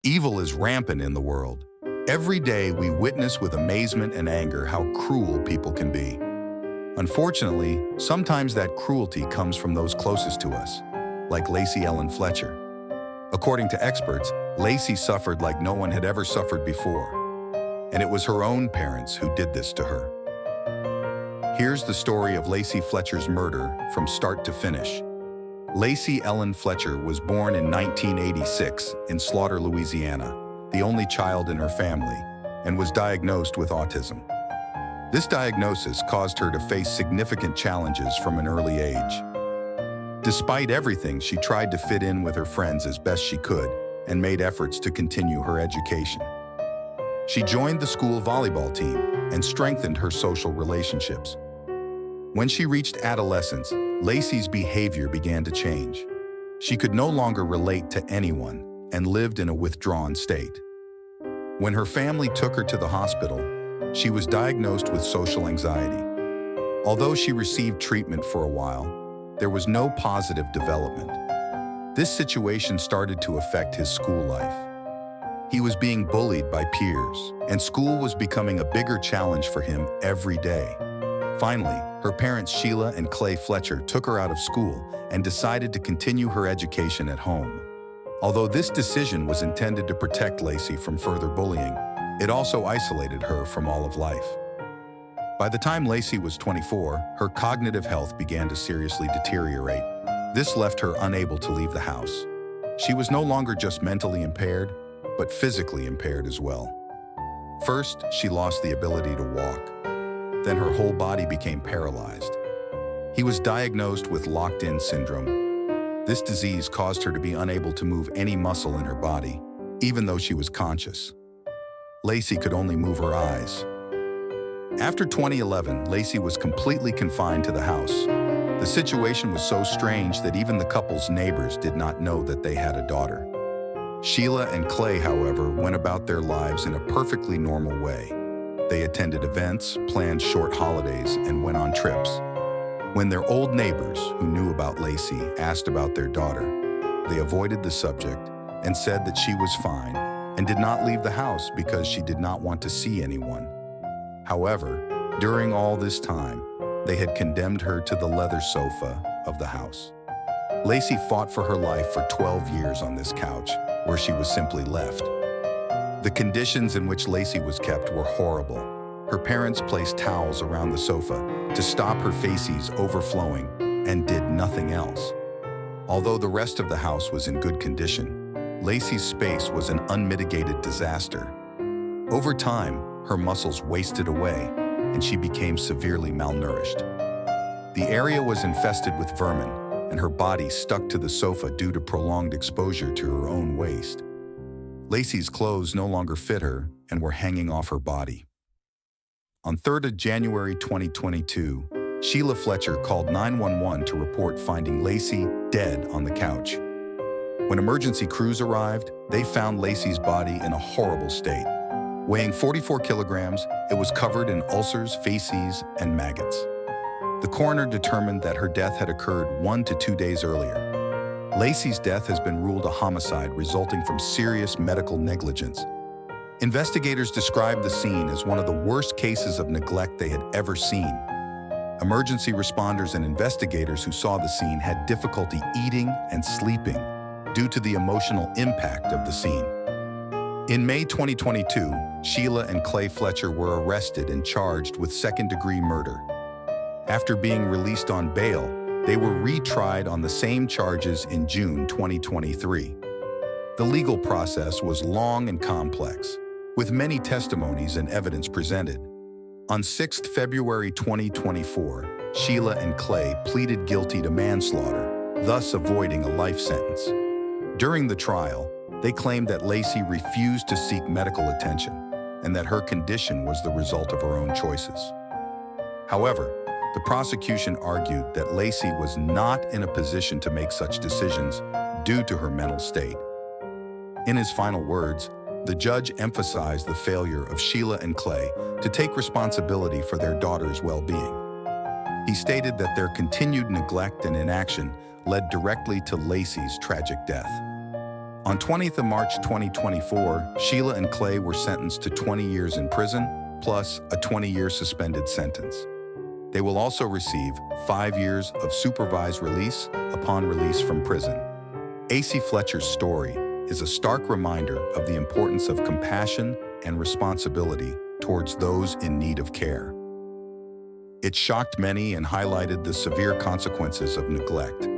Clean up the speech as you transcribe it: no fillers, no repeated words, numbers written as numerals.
Evil is rampant in the world. Every day we witness with amazement and anger how cruel people can be. Unfortunately, sometimes that cruelty comes from those closest to us, like Lacey Fletcher. According to experts, Lacey suffered like no one had ever suffered before, and it was her own parents who did this to her. Here's the story of Lacey Fletcher's murder from start to finish. Lacey Fletcher was born in 1986 in Slaughter, Louisiana, the only child in her family, and was diagnosed with autism. This diagnosis caused her to face significant challenges from an early age. Despite everything, she tried to fit in with her friends as best she could and made efforts to continue her education. She joined the school volleyball team and strengthened her social relationships. When she reached adolescence, Lacey's behavior began to change. She could no longer relate to anyone and lived in a withdrawn state. When her family took her to the hospital, she was diagnosed with social anxiety. Although she received treatment for a while, there was no positive development. This situation started to affect his school life. He was being bullied by peers, and school was becoming a bigger challenge for him every day. Finally, her parents Sheila and Clay Fletcher took her out of school and decided to continue her education at home. Although this decision was intended to protect Lacey from further bullying, it also isolated her from all of life. By the time Lacey was 24, her cognitive health began to seriously deteriorate. This left her unable to leave the house. She was no longer just mentally impaired, but physically impaired as well. First, she lost the ability to walk. Then her whole body became paralyzed. He was diagnosed with locked-in syndrome. This disease caused her to be unable to move any muscle in her body, even though she was conscious. Lacey could only move her eyes. After 2011, Lacey was completely confined to the house. The situation was so strange that even the couple's neighbors did not know that they had a daughter. Sheila and Clay, however, went about their lives in a perfectly normal way. They attended events, planned short holidays, and went on trips. When their old neighbors, who knew about Lacey, asked about their daughter, they avoided the subject and said that she was fine and did not leave the house because she did not want to see anyone. However, during all this time, they had condemned her to the leather sofa of the house. Lacey fought for her life for 12 years on this couch, where she was simply left. The conditions in which Lacey was kept were horrible. Her parents placed towels around the sofa to stop her feces overflowing and did nothing else. Although the rest of the house was in good condition, Lacey's space was an unmitigated disaster. Over time, her muscles wasted away and she became severely malnourished. The area was infested with vermin and her body stuck to the sofa due to prolonged exposure to her own waste. Lacey's clothes no longer fit her and were hanging off her body. On 3rd of January 2022, Sheila Fletcher called 911 to report finding Lacey dead on the couch. When emergency crews arrived, they found Lacey's body in a horrible state. Weighing 44 kilograms, it was covered in ulcers, feces, and maggots. The coroner determined that her death had occurred 1 to 2 days earlier. Lacey's death has been ruled a homicide resulting from serious medical negligence. Investigators described the scene as one of the worst cases of neglect they had ever seen. Emergency responders and investigators who saw the scene had difficulty eating and sleeping due to the emotional impact of the scene. In May 2022, Sheila and Clay Fletcher were arrested and charged with second-degree murder. After being released on bail, they were retried on the same charges in June 2023. The legal process was long and complex, with many testimonies and evidence presented. On 6 February 2024, Sheila and Clay pleaded guilty to manslaughter, thus avoiding a life sentence. During the trial, they claimed that Lacey refused to seek medical attention and that her condition was the result of her own choices. However, the prosecution argued that Lacey was not in a position to make such decisions due to her mental state. In his final words, the judge emphasized the failure of Sheila and Clay to take responsibility for their daughter's well-being. He stated that their continued neglect and inaction led directly to Lacey's tragic death. On 20th of March 2024, Sheila and Clay were sentenced to 20 years in prison, plus a 20-year suspended sentence. They will also receive 5 years of supervised release upon release from prison. Lacey Fletcher's story is a stark reminder of the importance of compassion and responsibility towards those in need of care. It shocked many and highlighted the severe consequences of neglect,